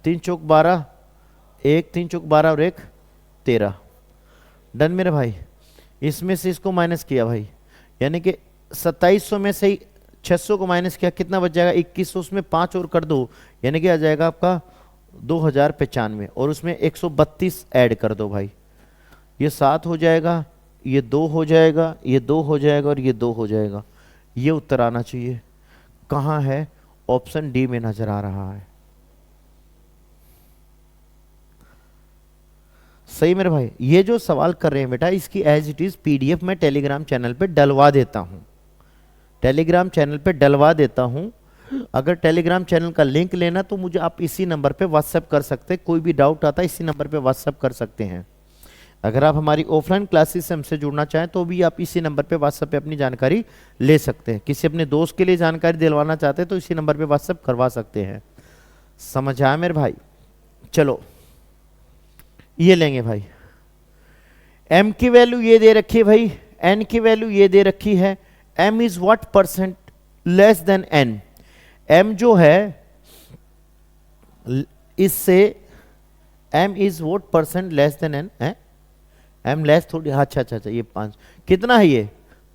S1: 3 चौक 12, 1 3 चौक 12 और 1 13। डन मेरे भाई। इसमें से इसको माइनस किया भाई, यानी कि 2700 में से 600 को माइनस किया, कितना बच जाएगा? 2100। उसमें 5 और कर दो, यानी कि आ जाएगा आपका 2095 और उसमें 132 ऐड कर दो भाई। ये 7 हो जाएगा, ये 2 हो जाएगा, ये 2 हो जाएगा और ये 2 हो जाएगा। ये उत्तर आना चाहिए। कहाँ है? ऑप्शन डी में नजर आ रहा है। सही मेरे भाई। ये जो सवाल कर रहे हैं बेटा, इसकी एज इट इज पीडीएफ मैं टेलीग्राम चैनल पे डलवा देता हूं, टेलीग्राम चैनल पे डलवा देता हूं। अगर टेलीग्राम चैनल का लिंक लेना तो मुझे आप इसी नंबर पे व्हाट्सएप कर सकते हैं। कोई भी डाउट आता है इसी नंबर पे व्हाट्सएप कर सकते हैं। अगर आप हमारी ऑफलाइन क्लासेस से हमसे जुड़ना चाहें तो भी आप इसी नंबर पे व्हाट्सएप पे अपनी जानकारी ले सकते हैं। किसी अपने दोस्त के लिए जानकारी दिलवाना चाहते हैं तो इसी नंबर पे व्हाट्सएप करवा सकते हैं। समझ आया मेरे भाई? चलो ये लेंगे भाई। m की वैल्यू ये दे रखी है भाई, n की वैल्यू ये दे रखी है। m is what percent less than n? m जो है इससे m is what percent less than n है? m लेस थोड़ी, अच्छा अच्छा अच्छा, ये 5 कितना है? ये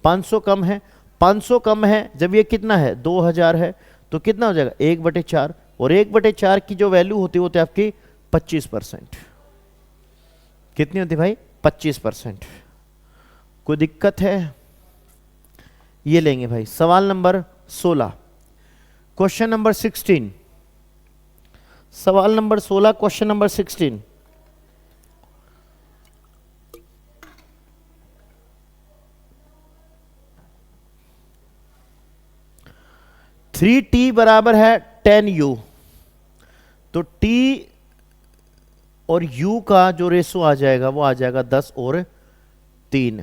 S1: 500 कम है। 500 कम है जब ये कितना है? 2000 है, तो कितना हो जाएगा? 1/4। और 1/4 की जो वैल्यू होती है आपकी 25%। कितनी होती भाई? 25%। कोई दिक्कत है? ये लेंगे भाई। सवाल नंबर 16, क्वेश्चन नंबर 16। सवाल number 16, question number 16। Three T बराबर है 10u, तो t और u का जो रेशो आ जाएगा वो आ जाएगा 10 और 3।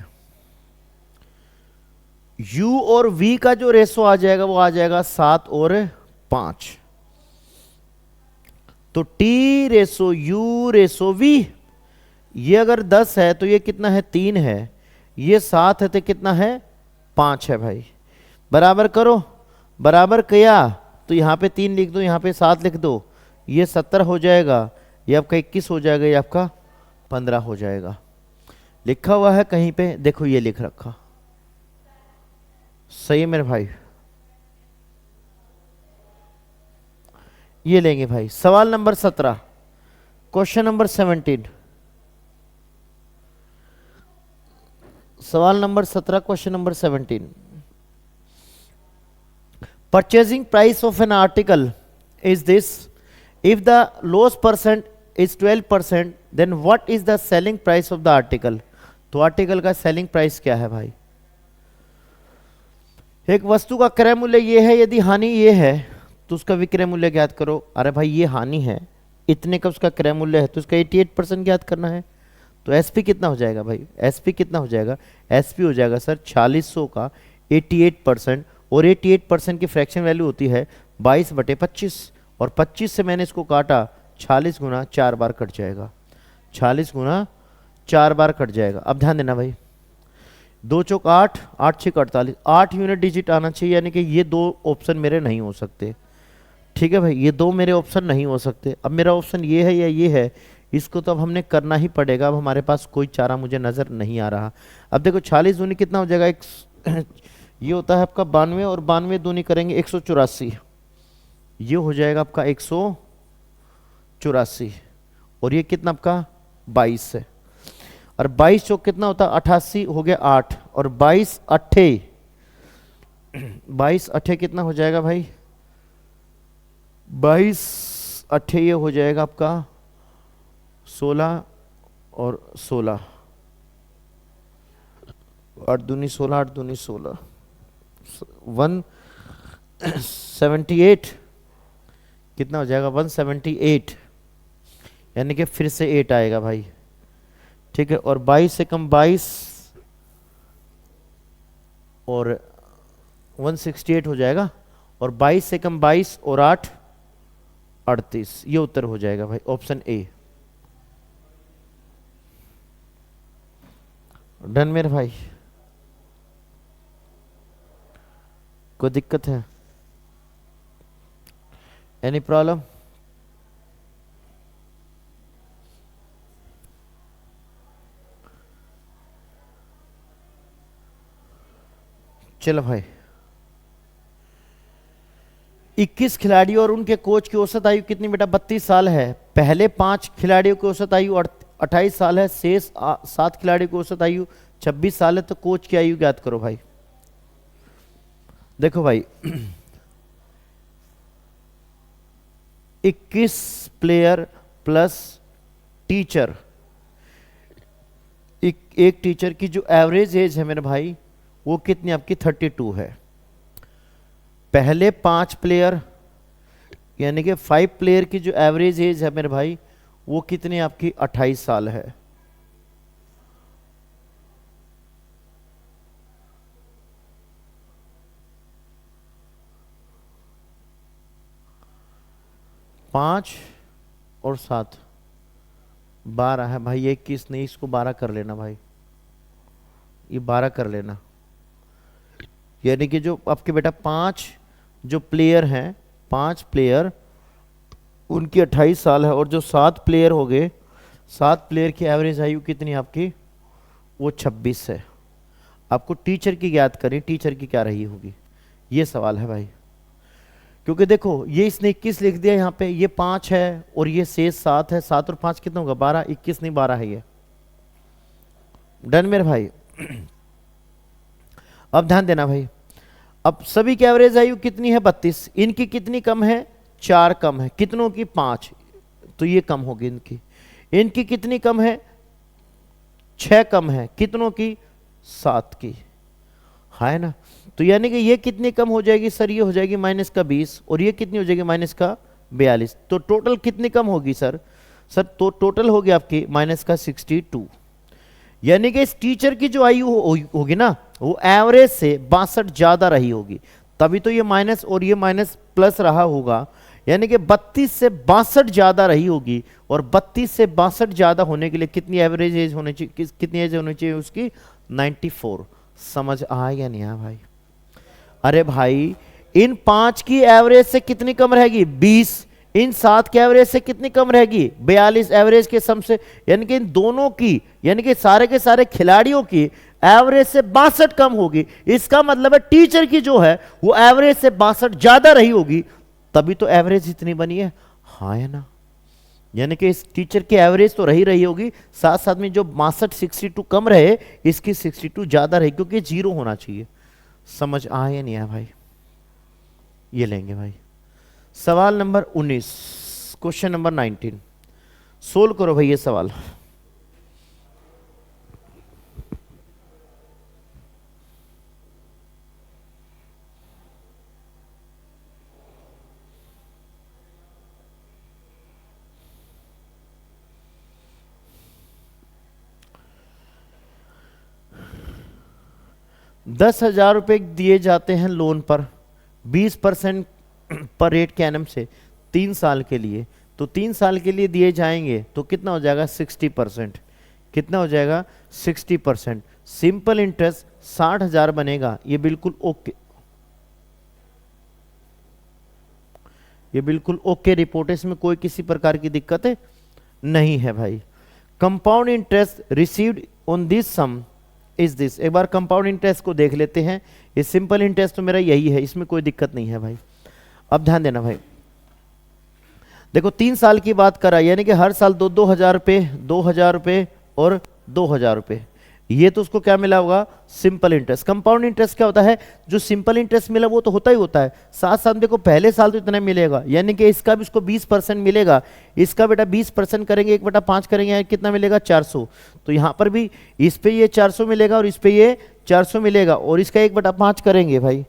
S1: u और v का जो रेशो आ जाएगा वो आ जाएगा 7 और 5। तो t ratio u ratio v, ये अगर 10 है तो ये कितना है? 3 है। ये 7 है तो कितना है? 5 है भाई। बराबर करो, बराबर किया तो यहां पे 3 लिख दो, यहां पे 7 लिख दो। ये 70 हो जाएगा, ये आपका 21 हो जाएगा, ये आपका 15 हो जाएगा। लिखा हुआ है कहीं पे? देखो ये लिख रखा। सही है मेरे भाई? ये लेंगे भाई। सवाल नंबर 17, क्वेश्चन नंबर 17। सवाल नंबर 17, question number 17। Purchasing price of an article is this, if the loss percent is 12%, then what is the selling price of the article. तो आर्टिकल का सेलिंग प्राइस क्या है भाई? एक वस्तु का क्रय मूल्य ये है, यदि हानि ये है तो उसका विक्रय मूल्य ज्ञात करो। अरे भाई ये हानि है, इतने का उसका क्रय मूल्य है, तो उसका 88% ज्ञात करना है। तो एसपी कितना हो जाएगा भाई? एसपी कितना हो जाएगा? एसपी हो जाएगा सर 4600 का 88%, और 88% की फ्रैक्शन वैल्यू होती है 22/25, और 25 से मैंने इसको काटा, 40 गुना 4 बार कट जाएगा, 40 गुना 4 बार कट जाएगा। अब ध्यान देना भाई, 2 चौक 8, 8 6 48, 8 यूनिट डिजिट आना चाहिए, यानी कि ये दो ऑप्शन मेरे नहीं हो सकते। ठीक है भाई, ये दो मेरे ऑप्शन नहीं हो सकते। अब मेरा ऑप्शन ये है या ये है, इसको तो अब हमने करना ही पड़ेगा। अब हमारे पास कोई चारा मुझे नजर नहीं आ रहा। अब देखो 40 दूनी कितना हो जाएगा? ये होता है आपका 92, और 92 दूनी करेंगे 184, ये हो जाएगा आपका 184, और ये कितना आपका 22 है, और 22 चौक कितना होता है? 88, हो गया 8, और 22 अट्ठे 22 अट्ठे कितना हो जाएगा भाई? 22 अट्ठे ये हो जाएगा आपका 16, और 16, 8 दूनी 16, 8 दूनी 16, 178 कितना हो जाएगा? 178, यानी कि फिर से 8 आएगा भाई। ठीक है, और 22 से कम 22, और 168 हो जाएगा, और 22 से कम 22 और 8 38, ये उत्तर हो जाएगा भाई, ऑप्शन ए। डन मेरे भाई, कोई दिक्कत है? Any problem? चलो भाई, 21 खिलाड़ी और उनके कोच की औसत आयु कितनी बेटा? 32 साल है। पहले 5 खिलाड़ियों की औसत आयु 28 साल है, शेष 7 खिलाड़ियों की औसत आयु 26 साल है। तो कोच की आयु ज्ञात करो भाई। देखो भाई 21 प्लेयर प्लस टीचर, एक टीचर की जो एवरेज एज है मेरे भाई वो कितनी आपकी? 32 है। पहले 5 प्लेयर यानी कि 5 प्लेयर की जो एवरेज एज है मेरे भाई वो कितनी आपकी? 28 साल है। पांच और 7 12 है भाई। 21 नहीं, इसको 12 कर लेना भाई, ये 12 कर लेना। यानी कि जो आपके बेटा 5 जो प्लेयर हैं, 5 प्लेयर उनकी 28 साल है, और जो 7 प्लेयर हो गए, 7 प्लेयर की एवरेज आयु कितनी आपकी? वो 26 है। आपको टीचर की ज्ञात करें, टीचर की क्या रही होगी, ये सवाल है भाई। क्योंकि देखो ये इसने 21 लिख दिया यहाँ पे, ये 5 है और ये शेष 7 है, 7 और 5 कितना होगा? 12, 21 नहीं 12 है ये। डन मेरे भाई। अब ध्यान देना भाई, अब सभी की एवरेज आयु कितनी है? 32। इनकी कितनी कम है? 4 कम है। कितनों की? 5, तो ये कम होगी इनकी। इनकी कितनी कम है? 6 कम है। कितनों की? 7 की, है ना। तो यानी कि ये कितनी कम हो जाएगी सर? ये हो जाएगी -20, और ये कितनी हो जाएगी? -42। तो टोटल कितनी कम होगी सर? सर तो टोटल होगी आपकी -62। यानी कि इस टीचर की जो आयु होगी ना वो एवरेज से 62 ज्यादा रही होगी, तभी तो ये माइनस और ये माइनस प्लस रहा होगा। यानी कि 32 से 62 ज्यादा रही होगी, और 32 से 62 ज्यादा होने के लिए कितनी एवरेज एज होनी चाहिए? कितनी एज होनी चाहिए उसकी? 94। समझ आया या नहीं आया भाई? अरे भाई इन 5 की एवरेज से कितनी कम रहेगी? 20। इन 7 के एवरेज से कितनी कम रहेगी? 42। एवरेज के सम से, यानी कि इन दोनों की, यानी कि सारे के सारे खिलाड़ियों की एवरेज से 62 कम होगी। इसका मतलब है टीचर की जो है वो एवरेज से 62 ज्यादा रही होगी, तभी तो एवरेज इतनी बनी है। हाँ है ना? यानी कि इस टीचर की एवरेज तो रही होगी, साथ साथ में जो 62 कम रहे, इसकी 62 ज्यादा रहे, क्योंकि 0 होना चाहिए। समझ आया नहीं आया भाई? ये लेंगे भाई। सवाल नंबर 19, क्वेश्चन नंबर 19 सोल्व करो भाई ये सवाल। ₹10,000 दिए जाते हैं लोन पर 20% पर रेट के एनम से 3 साल के लिए। तो 3 साल के लिए दिए जाएंगे तो कितना हो जाएगा? 60%। कितना हो जाएगा? 60%। सिंपल इंटरेस्ट 60,000 बनेगा। ये बिल्कुल ओके, ये बिल्कुल ओके रिपोर्ट है, इसमें कोई किसी प्रकार की दिक्कत नहीं है भाई। Compound interest received on this some is this. एक बार कंपाउंड इंटरेस्ट को देख लेते हैं। ये सिंपल इंटरेस्ट तो मेरा यही है, इसमें कोई दिक्कत नहीं है भाई। अब ध्यान देना भाई, देखो 3 साल की बात करा, यानी कि हर साल 2,000 रुपये, 2,000 रुपये और 2,000 रुपये। ये तो उसको क्या मिला होगा? Simple interest. कंपाउंड इंटरेस्ट क्या होता है? जो सिंपल इंटरेस्ट मिला वो तो होता ही होता है, साथ साथ देखो पहले साल तो इतना मिलेगा, यानी कि इसका भी उसको 20% मिलेगा। इसका बेटा 20% करेंगे, 1/5 करेंगे, कितना मिलेगा? 400। तो यहाँ पर भी इस पे ये 400 मिलेगा और इस पे ये 400 मिलेगा, और इसका 1/5 करेंगे भाई।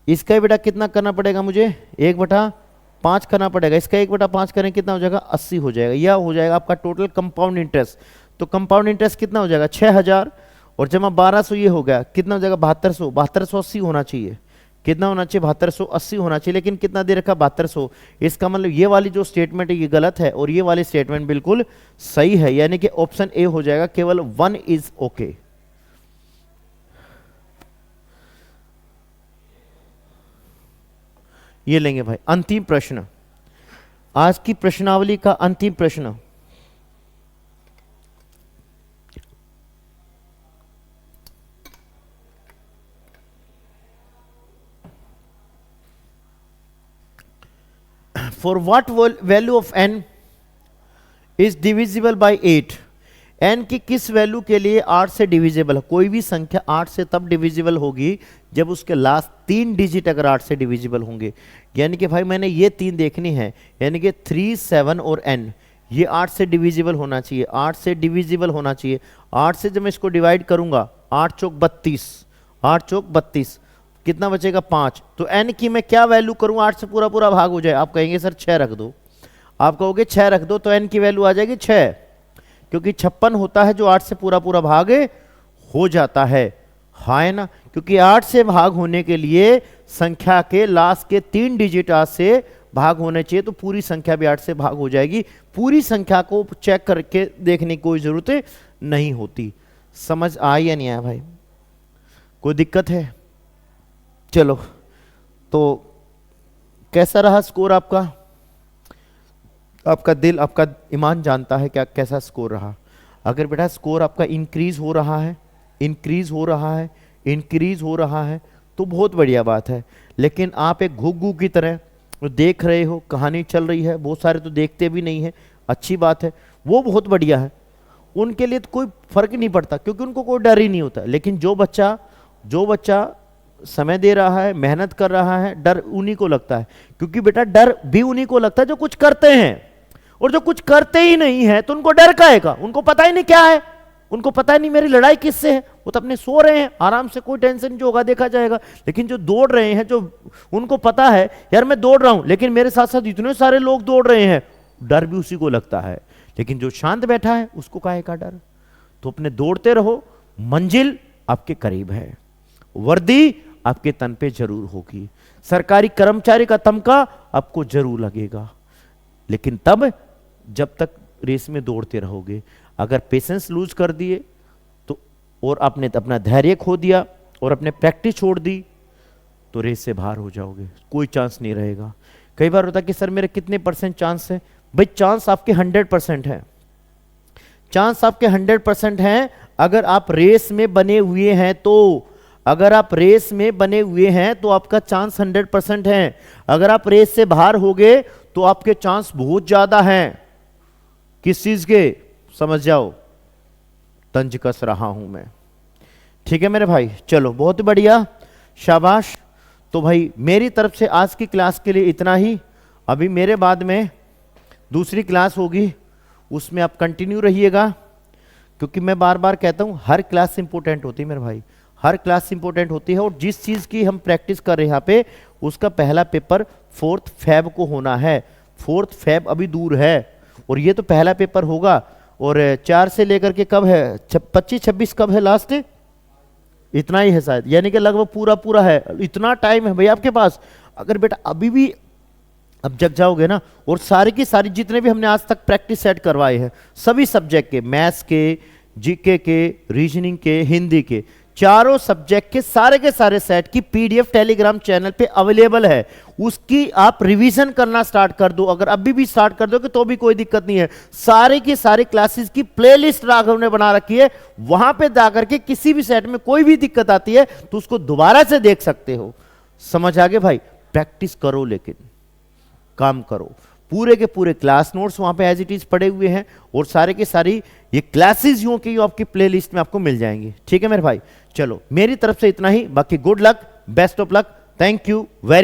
S1: इसका बेटा कितना करना पड़ेगा मुझे? 1/5 करना पड़ेगा। इसका 1/5 करें कितना हो जाएगा? 80 हो जाएगा। यह हो जाएगा आपका टोटल कंपाउंड इंटरेस्ट। तो कंपाउंड इंटरेस्ट कितना हो जाएगा? 6,000 और जमा 1200, ये हो गया कितना हो जाएगा? 7200। 7280 होना चाहिए। कितना होना चाहिए? 7280 होना चाहिए, लेकिन कितना दे रखा? 7200। इसका मतलब ये वाली जो स्टेटमेंट है ये गलत है और ये वाली स्टेटमेंट बिल्कुल सही है, यानी कि ऑप्शन ए हो जाएगा। केवल 1 इज ओके। ये लेंगे भाई। अंतिम प्रश्न, आज की प्रश्नावली का अंतिम प्रश्न। For what value of n is divisible by 8? n की किस वैल्यू के लिए 8 से डिविजिबल है? कोई भी संख्या 8 से तब डिविजिबल होगी जब उसके लास्ट 3 डिजिट अगर 8 से डिविजिबल होंगे। यानी कि भाई मैंने ये 3 देखनी है, यानी कि 3, 7 और n, ये 8 से डिविजिबल होना चाहिए। 8 से डिविजिबल होना चाहिए। 8 से जब मैं इसको डिवाइड करूंगा, 8 चौक 32, 8 चौक 32, कितना बचेगा? 5। तो n की मैं क्या वैल्यू करूं? 8 से पूरा पूरा भाग हो जाए। आप कहेंगे सर 6 रख दो, आप कहोगे 6 रख दो, तो n की वैल्यू आ जाएगी 6, क्योंकि 56 होता है जो 8 से पूरा पूरा भाग हो जाता है। हाँ है ना? क्योंकि 8 से भाग होने के लिए संख्या के लास्ट के 3 डिजिट 8 से भाग होने चाहिए, तो पूरी संख्या भी 8 से भाग हो जाएगी। पूरी संख्या को चेक करके देखने की कोई जरूरत नहीं होती। समझ आई या नहीं आया भाई? कोई दिक्कत है? चलो, तो कैसा रहा स्कोर आपका? आपका दिल, आपका ईमान जानता है क्या कैसा स्कोर रहा। अगर बेटा स्कोर आपका इंक्रीज हो रहा है, इंक्रीज हो रहा है, इंक्रीज हो रहा है, तो बहुत बढ़िया बात है। लेकिन आप एक घुग्गू की तरह देख रहे हो, कहानी चल रही है, बहुत सारे तो देखते भी नहीं है, अच्छी बात है, वो बहुत बढ़िया है। उनके लिए तो कोई फर्क नहीं पड़ता, क्योंकि उनको कोई डर ही नहीं होता। लेकिन जो बच्चा समय दे रहा है, मेहनत कर रहा है, डर उन्हीं को लगता है। क्योंकि बेटा डर भी उन्हीं को लगता है जो कुछ करते हैं, और जो कुछ करते ही नहीं है तो उनको डर काहेगा? उनको पता ही नहीं क्या है, उनको पता ही नहीं मेरी लड़ाई किससे है। वो तो अपने सो रहे हैं आराम से, कोई टेंशन जो होगा देखा जाएगा। लेकिन जो दौड़ रहे हैं, जो उनको पता है यार मैं दौड़ रहा हूं, लेकिन मेरे साथ साथ इतने सारे लोग दौड़ रहे हैं, डर भी उसी को लगता है। लेकिन जो शांत बैठा है उसको काहे का डर? तो अपने दौड़ते रहो, मंजिल आपके करीब है, वर्दी आपके तन पे जरूर होगी, सरकारी कर्मचारी का तमगा आपको जरूर लगेगा, लेकिन तब जब तक रेस में दौड़ते रहोगे। अगर पेशेंस लूज कर दिए तो, और आपने अपना धैर्य खो दिया और अपने प्रैक्टिस छोड़ दी, तो रेस से बाहर हो जाओगे, कोई चांस नहीं रहेगा। कई बार होता है कि सर मेरे कितने % चांस है? भाई चांस आपके 100% है। चांस आपके 100% हैं अगर आप रेस में बने हुए हैं तो। अगर आप रेस में बने हुए हैं तो आपका चांस 100% है। अगर आप रेस से बाहर हो गए तो आपके चांस बहुत ज्यादा हैं। किस चीज के, समझ जाओ, तंज कस रहा हूं मैं। ठीक है मेरे भाई, चलो बहुत ही बढ़िया, शाबाश। तो भाई मेरी तरफ से आज की क्लास के लिए इतना ही। अभी मेरे बाद में दूसरी क्लास होगी, उसमें आप कंटिन्यू रहिएगा, क्योंकि मैं बार बार कहता हूं हर क्लास इंपॉर्टेंट होती है मेरे भाई, हर क्लास इंपॉर्टेंट होती है। और जिस चीज की हम प्रैक्टिस कर रहे हैं यहाँ पे, उसका पहला पेपर 4 फैब को होना है। 4 फैब अभी दूर है, और ये तो पहला पेपर होगा। और 4 से लेकर के कब है, 25-26 कब है लास्ट, इतना ही है शायद, यानी कि लगभग पूरा पूरा है। इतना टाइम है भाई आपके पास। अगर बेटा अभी भी अब जग जाओगे ना, और सारी की सारी जितने भी हमने आज तक प्रैक्टिस सेट करवाए हैं, सभी सब्जेक्ट के, मैथ्स के, जीके के, रीजनिंग के, हिंदी के, चारों सब्जेक्ट के सारे सेट की पीडीएफ टेलीग्राम चैनल पे अवेलेबल है। उसकी आप रिवीजन करना स्टार्ट कर दो। अगर अभी भी स्टार्ट कर दोगे तो भी कोई दिक्कत नहीं है। सारे की सारी क्लासेस की प्लेलिस्ट राघव ने बना रखी है, वहां पे जाकर के किसी भी सेट में कोई भी दिक्कत आती है तो उसको दोबारा से देख सकते हो। समझ आ गए भाई? प्रैक्टिस करो, लेकिन काम करो। पूरे के पूरे क्लास नोट्स वहां पे एज इट इज पड़े हुए हैं, और सारे के सारी ये क्लासेस यूं की आपकी प्लेलिस्ट में आपको मिल जाएंगी। ठीक है मेरे भाई, चलो मेरी तरफ से इतना ही। बाकी good luck, best of luck, thank you very